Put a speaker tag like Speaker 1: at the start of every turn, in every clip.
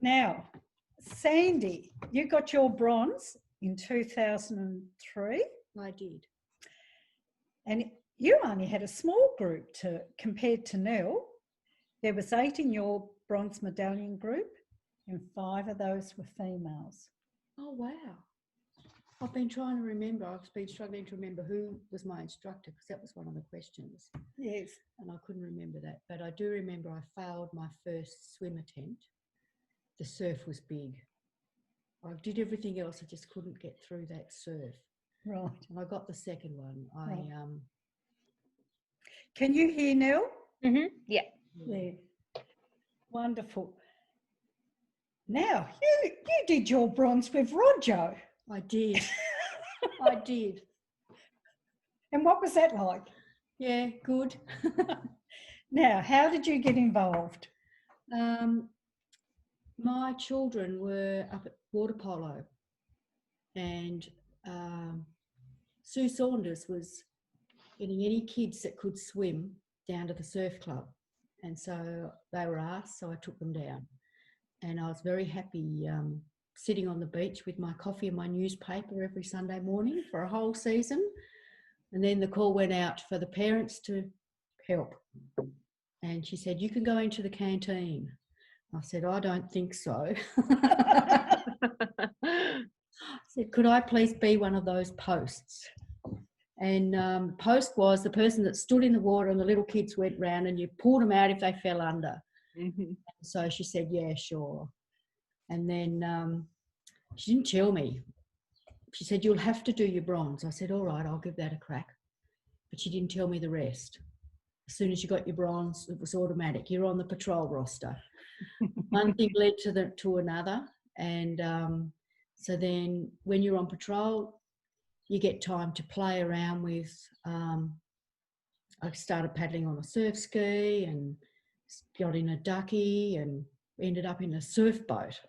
Speaker 1: Now, Sandy, you got your bronze in 2003.
Speaker 2: I did.
Speaker 1: And you only had a small group compared to Nell. There was 8 in your bronze medallion group and 5 of those were females.
Speaker 2: Oh, wow. I've been trying to remember. I've been struggling to remember who was my instructor because that was one of the questions.
Speaker 1: Yes.
Speaker 2: And I couldn't remember that. But I do remember I failed my first swim attempt. The surf was big. I did everything else. I just couldn't get through that surf.
Speaker 1: Right.
Speaker 2: And I got the second one.
Speaker 1: Right. Can you hear Nell?
Speaker 3: Mm-hmm. Yeah.
Speaker 1: Yeah. Wonderful. Now, you did your bronze with Roger.
Speaker 2: I did. I did.
Speaker 1: And what was that like?
Speaker 2: Yeah, good.
Speaker 1: Now, how did you get involved?
Speaker 2: My children were up at water polo and Sue Saunders was getting any kids that could swim down to the surf club. And so they were asked, so I took them down. And I was very happy sitting on the beach with my coffee and my newspaper every Sunday morning for a whole season. And then the call went out for the parents to help. And she said, you can go into the canteen. I said, I don't think so. I said, could I please be one of those posts? And post was the person that stood in the water and the little kids went round and you pulled them out if they fell under. Mm-hmm. So she said, yeah, sure. And then she didn't tell me. She said, you'll have to do your bronze. I said, all right, I'll give that a crack. But she didn't tell me the rest. As soon as you got your bronze, it was automatic. You're on the patrol roster. One thing led to another. And so then when you're on patrol, you get time to play around with, I started paddling on a surf ski and got in a ducky and ended up in a surf boat.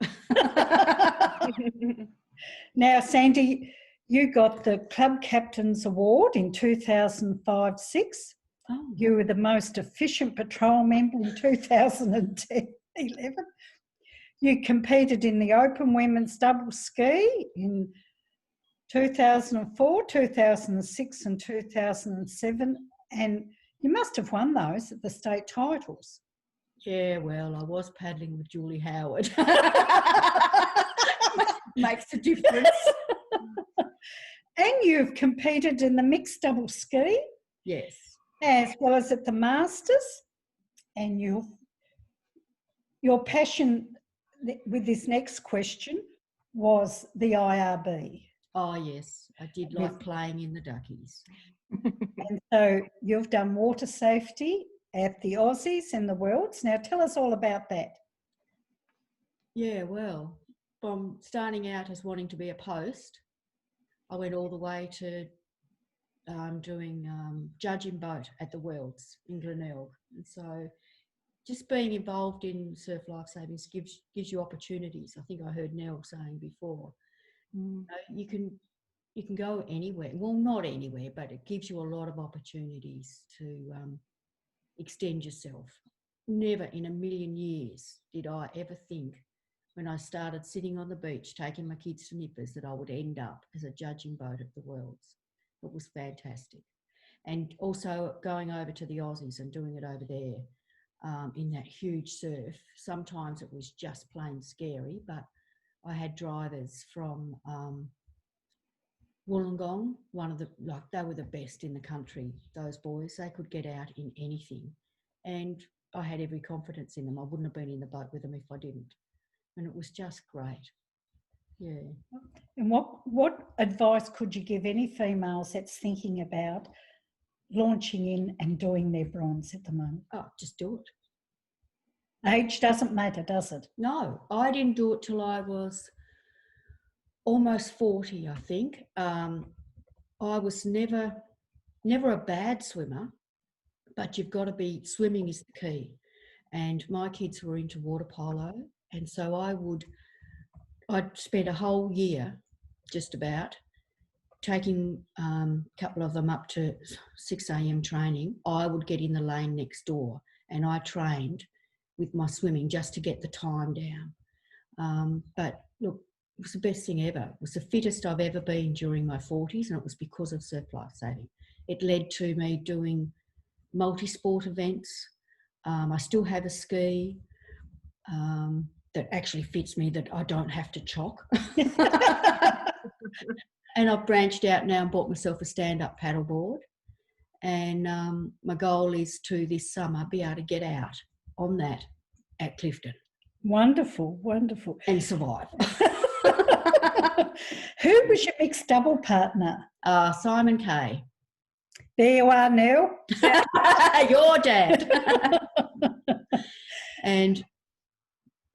Speaker 1: Now, Sandy, you got the Club Captain's Award in 2005-06. Oh. You were the most efficient patrol member in 2010-11. You competed in the Open Women's Double Ski in 2004, 2006 and 2007, and you must have won those at the state titles.
Speaker 2: Yeah, well, I was paddling with Julie Howard. Makes a difference.
Speaker 1: And you've competed in the mixed double ski.
Speaker 2: Yes.
Speaker 1: As well as at the Masters. And your passion with this next question was the IRB.
Speaker 2: Oh, yes. I did like playing in the duckies.
Speaker 1: And so you've done water safety at the Aussies and the Worlds. Now tell us all about that.
Speaker 2: Yeah, well, from starting out as wanting to be a post, I went all the way to doing judging boat at the Worlds in Glenelg. And so just being involved in surf lifesaving gives you opportunities. I think I heard Nell saying before. You can go anywhere. Well, not anywhere, but it gives you a lot of opportunities to extend yourself. Never in a million years did I ever think when I started sitting on the beach taking my kids to nippers that I would end up as a judging boat at the Worlds. It was fantastic. And also going over to the Aussies and doing it over there in that huge surf. Sometimes it was just plain scary, but I had drivers from Wollongong, they were the best in the country, those boys. They could get out in anything. And I had every confidence in them. I wouldn't have been in the boat with them if I didn't. And it was just great. Yeah.
Speaker 1: And what advice could you give any females that's thinking about launching in and doing their bronze at the moment?
Speaker 2: Oh, just do it.
Speaker 1: Age doesn't matter, does it?
Speaker 2: No, I didn't do it till I was almost 40, I think. I was never a bad swimmer, but you've got to be, swimming is the key. And my kids were into water polo. And so I'd spent a whole year just about taking a couple of them up to 6 a.m. training. I would get in the lane next door and I trained with my swimming just to get the time down. But look, it was the best thing ever. It was the fittest I've ever been during my 40s, and it was because of surf lifesaving. It led to me doing multi-sport events. I still have a ski that actually fits me, that I don't have to chock. And I've branched out now and bought myself a stand-up paddleboard. And my goal is to, this summer, be able to get out on that at Clifton.
Speaker 1: Wonderful, wonderful.
Speaker 2: And survive.
Speaker 1: Who was your mixed double partner?
Speaker 2: Simon Kay.
Speaker 1: There you are, Nell.
Speaker 2: Your dad. And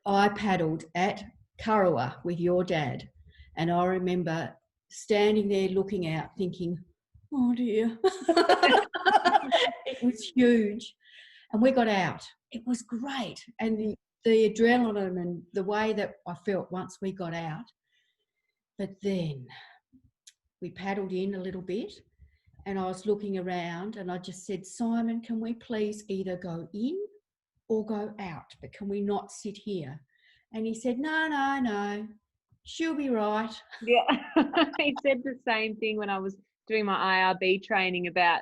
Speaker 2: I paddled at Kurrawa with your dad. And I remember standing there looking out thinking, oh dear. It was huge. And we got out. It was great. And the adrenaline and the way that I felt once we got out. But then we paddled in a little bit, and I was looking around, and I just said, Simon, can we please either go in or go out? But can we not sit here? And he said, no, she'll be right.
Speaker 3: Yeah, he said the same thing when I was doing my IRB training about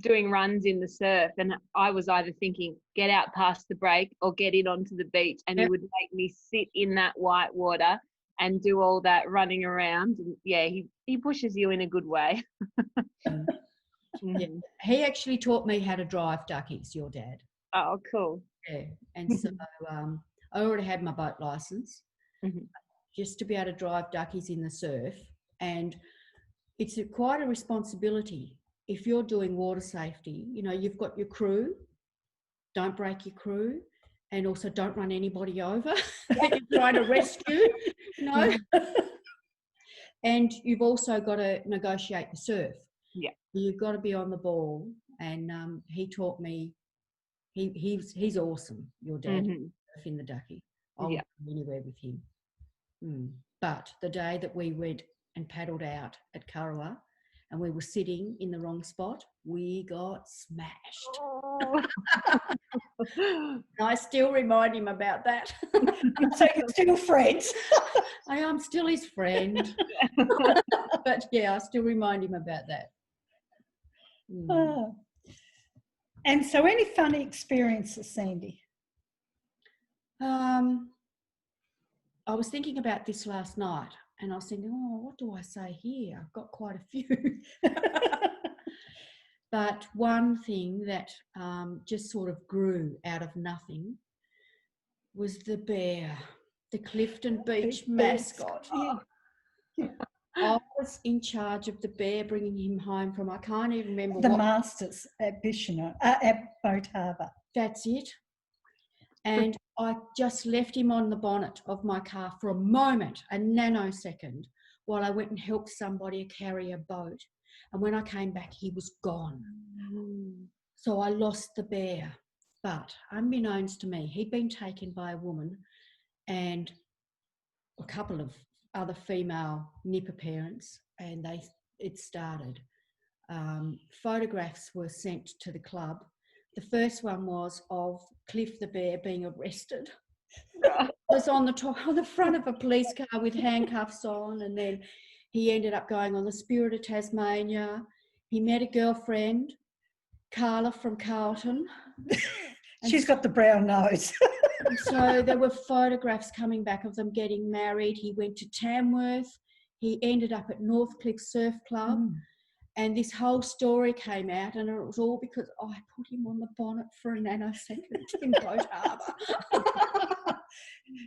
Speaker 3: doing runs in the surf, and I was either thinking get out past the break or get in onto the beach, and he would make me sit in that white water and do all that running around. And yeah, he pushes you in a good way.
Speaker 2: Yeah. He actually taught me how to drive duckies, your dad.
Speaker 3: Oh, cool.
Speaker 2: Yeah. And so I already had my boat license, just to be able to drive duckies in the surf. And it's quite a responsibility. If you're doing water safety, you know, you've got your crew, don't break your crew, and also don't run anybody over that you're trying to rescue, you know. And you've also got to negotiate the surf.
Speaker 3: Yeah.
Speaker 2: You've got to be on the ball. And he taught me, he's awesome, your dad, in the ducky. I'll go anywhere with him. But the day that we went and paddled out at Kurrawa, and we were sitting in the wrong spot, we got smashed.
Speaker 3: Oh.
Speaker 2: I still remind him about that.
Speaker 1: So you're still friends?
Speaker 2: I am still his friend. But yeah, I still remind him about that.
Speaker 1: Oh. And so any funny experiences, Sandy?
Speaker 2: I was thinking about this last night, and I was thinking, oh, what do I say here? I've got quite a few. But one thing that just sort of grew out of nothing was the bear, the Clifton Beach mascot.
Speaker 1: Yeah.
Speaker 2: I was in charge of the bear, bringing him home from, I can't even remember
Speaker 1: The
Speaker 2: what.
Speaker 1: Masters at Bishano, at Boat Harbour.
Speaker 2: That's it. And I just left him on the bonnet of my car for a moment, a nanosecond, while I went and helped somebody carry a boat. And when I came back, he was gone. So I lost the bear. But unbeknownst to me, he'd been taken by a woman and a couple of other female nipper parents, and it started. Photographs were sent to the club. The first one was of Cliff the bear being arrested. It was on the front of a police car with handcuffs on, and then he ended up going on the Spirit of Tasmania. He met a girlfriend, Carla from Carlton.
Speaker 1: She's got the brown nose.
Speaker 2: So there were photographs coming back of them getting married. He went to Tamworth. He ended up at Northcliffe Surf Club. And this whole story came out, and it was all because I put him on the bonnet for a nanosecond in Boat Harbour.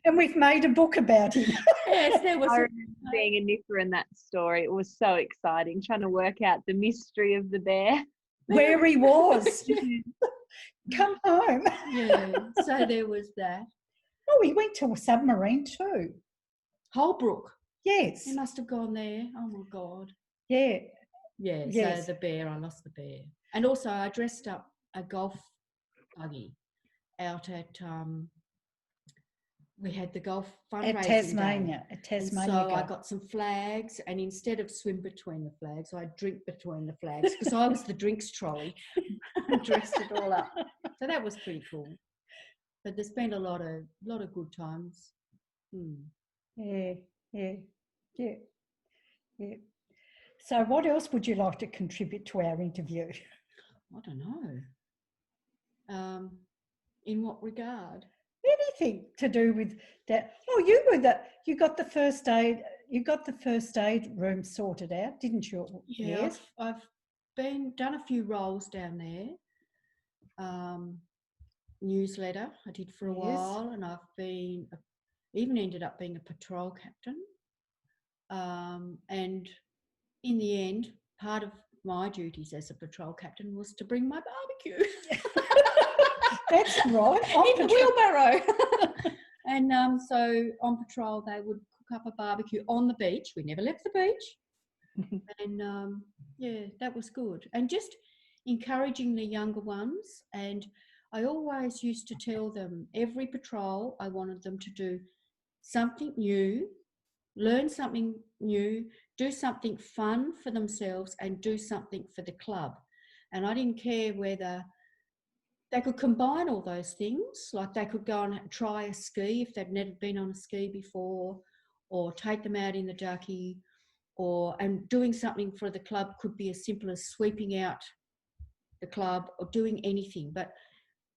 Speaker 1: And we've made a book about him.
Speaker 2: Yes, there was.
Speaker 3: I remember being a nipper in that story. It was so exciting, trying to work out the mystery of the bear.
Speaker 1: Where he was. Come home.
Speaker 2: Yeah, so there was that.
Speaker 1: Oh, he went to a submarine too.
Speaker 2: Holbrook.
Speaker 1: Yes.
Speaker 2: He must have gone there. Oh, my God.
Speaker 1: Yeah.
Speaker 2: Yeah,
Speaker 1: Yes.
Speaker 2: So the bear, I lost the bear. And also I dressed up a golf buggy out at, we had the golf fundraising
Speaker 1: At Tasmania.
Speaker 2: day.
Speaker 1: At Tasmania.
Speaker 2: And so I got some flags, and instead of swim between the flags, I drink between the flags, because I was the drinks trolley and dressed it all up. So that was pretty cool. But there's been a lot of good times.
Speaker 1: Yeah, yeah, yeah, yeah. So what else would you like to contribute to our interview?
Speaker 2: I don't know. In what regard?
Speaker 1: Anything to do with that? Oh, you got the first aid. You got the first aid room sorted out, didn't you?
Speaker 2: Yeah,
Speaker 1: Yes.
Speaker 2: I've done a few roles down there. Newsletter I did for a while, and I've even ended up being a patrol captain. And in the end, part of my duties as a patrol captain was to bring my barbecue.
Speaker 1: That's right.
Speaker 2: In the wheelbarrow. And so on patrol, they would cook up a barbecue on the beach. We never left the beach. And yeah, that was good. And just encouraging the younger ones. And I always used to tell them every patrol, I wanted them to do something new, learn something new, do something fun for themselves, and do something for the club. And I didn't care whether they could combine all those things, like they could go and try a ski if they'd never been on a ski before, or take them out in the ducky, and doing something for the club could be as simple as sweeping out the club or doing anything. But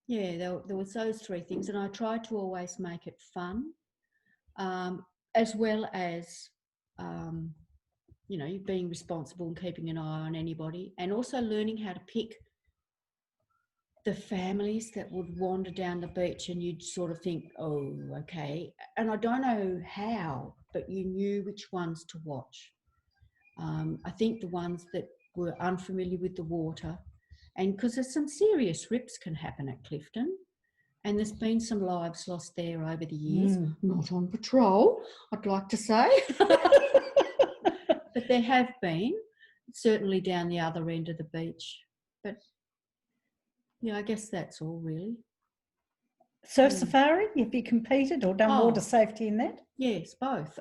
Speaker 2: yeah, there was those three things, and I tried to always make it fun, as well as being responsible and keeping an eye on anybody, and also learning how to pick the families that would wander down the beach, and you'd sort of think, oh, okay. And I don't know how, but you knew which ones to watch. I think the ones that were unfamiliar with the water, and because there's some serious rips can happen at Clifton, and there's been some lives lost there over the years. Not on patrol, I'd like to say. But there have been, certainly down the other end of the beach. But yeah, I guess that's all really.
Speaker 1: Surf safari, have you competed or done water safety in that?
Speaker 2: Yes, both.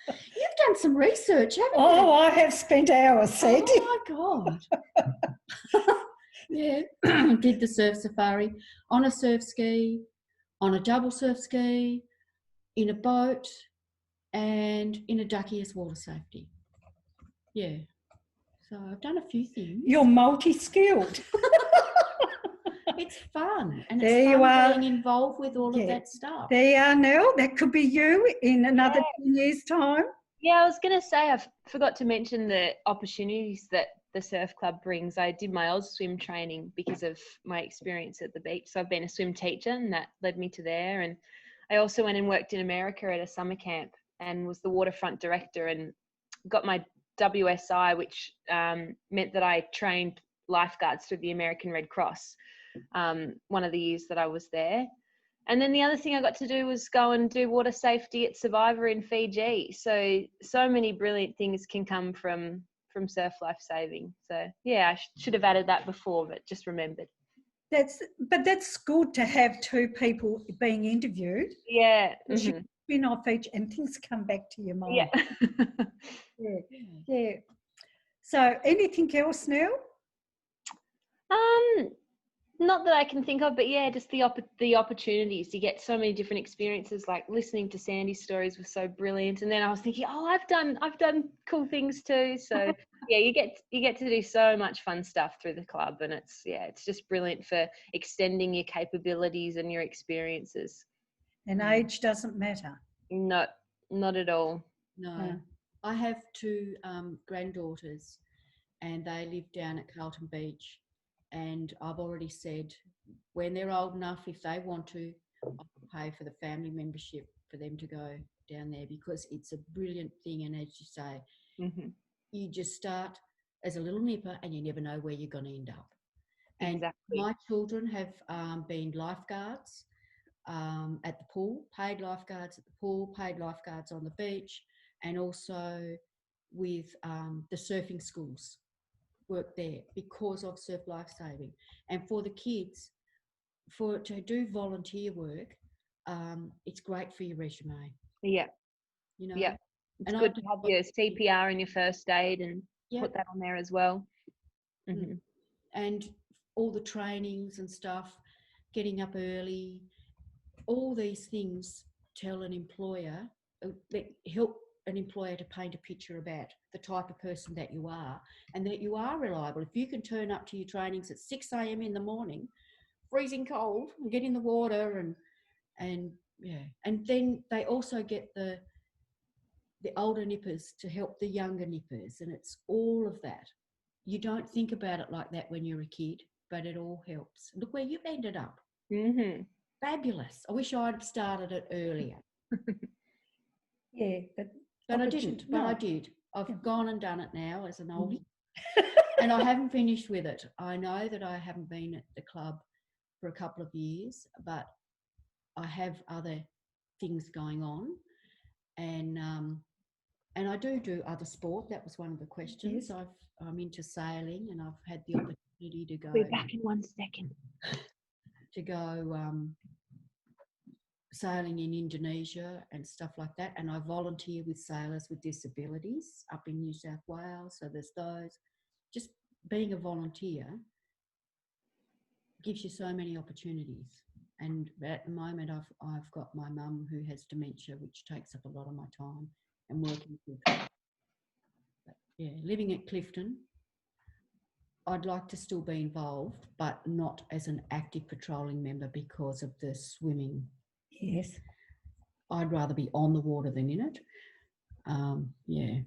Speaker 2: You've done some research, haven't you?
Speaker 1: Oh, I have spent hours, Sandy.
Speaker 2: Oh, my God. Yeah, did the surf safari on a surf ski, on a double surf ski, in a boat, and in a ducky as water safety. Yeah. So I've done a few things.
Speaker 1: You're multi-skilled.
Speaker 2: It's fun, and
Speaker 1: there
Speaker 2: it's
Speaker 1: you
Speaker 2: fun
Speaker 1: are.
Speaker 2: being involved with all of that stuff.
Speaker 1: There you are, Nell. That could be you in another 10 years' time.
Speaker 3: Yeah, I was going to say, I forgot to mention the opportunities that the surf club brings. I did my Oz swim training because of my experience at the beach. So I've been a swim teacher, and that led me to there. And I also went and worked in America at a summer camp and was the waterfront director, and got my WSI, which meant that I trained lifeguards through the American Red Cross one of the years that I was there. And then the other thing I got to do was go and do water safety at Survivor in Fiji. So many brilliant things can come from surf lifesaving. So yeah, I should have added that before, but just remembered.
Speaker 1: That's good to have two people being interviewed.
Speaker 3: Yeah.
Speaker 1: You spin off each, and things come back to your mind.
Speaker 3: Yeah.
Speaker 1: Yeah. So anything else now?
Speaker 3: Not that I can think of, but yeah, just the opportunities. You get so many different experiences. Like listening to Sandy's stories was so brilliant, and then I was thinking, oh, I've done cool things too. So yeah, you get to do so much fun stuff through the club, and it's just brilliant for extending your capabilities and your experiences.
Speaker 1: And age doesn't matter.
Speaker 3: Not at all.
Speaker 2: No. I have two granddaughters, and they live down at Carlton Beach. And I've already said, when they're old enough, if they want to, I'll pay for the family membership for them to go down there, because it's a brilliant thing. And as you say, you just start as a little nipper and you never know where you're going to end up. And exactly. My children have been lifeguards at the pool, paid lifeguards at the pool, paid lifeguards on the beach, and also with the surfing schools. Work there because of surf lifesaving. And for the kids, to do volunteer work, it's great for your resume.
Speaker 3: Yeah. Yeah. It's good to have your CPR and your first aid and put that on there as well.
Speaker 2: And all the trainings and stuff. getting up early, all these things tell an employer, help an employer to paint a picture about the type of person that you are, and that you are reliable. If you can turn up to your trainings at 6 a.m. in the morning, freezing cold, and get in the water, and then they also get the older nippers to help the younger nippers, and it's all of that. You don't think about it like that when you're a kid, but it all helps. Look where you've ended up.
Speaker 3: Mm-hmm.
Speaker 2: Fabulous. I wish I'd have started it earlier.
Speaker 1: Yeah,
Speaker 2: but I didn't. But
Speaker 1: no.
Speaker 2: I did. I've gone and done it now as an oldie.
Speaker 1: Mm.
Speaker 2: And I haven't finished with it. I know that I haven't been at the club for a couple of years, but I have other things going on, and I do other sport. That was one of the questions.
Speaker 1: Yes.
Speaker 2: I'm into sailing, and I've had the opportunity to go.
Speaker 3: We're back in 1 second.
Speaker 2: To go sailing in Indonesia and stuff like that, and I volunteer with Sailors with Disabilities up in New South Wales. So there's those. Just being a volunteer gives you so many opportunities. And at the moment, I've got my mum who has dementia, which takes up a lot of my time, and working with her. But yeah, living at Clifton, I'd like to still be involved, but not as an active patrolling member because of the swimming.
Speaker 1: Yes.
Speaker 2: I'd rather be on the water than in it. Yeah.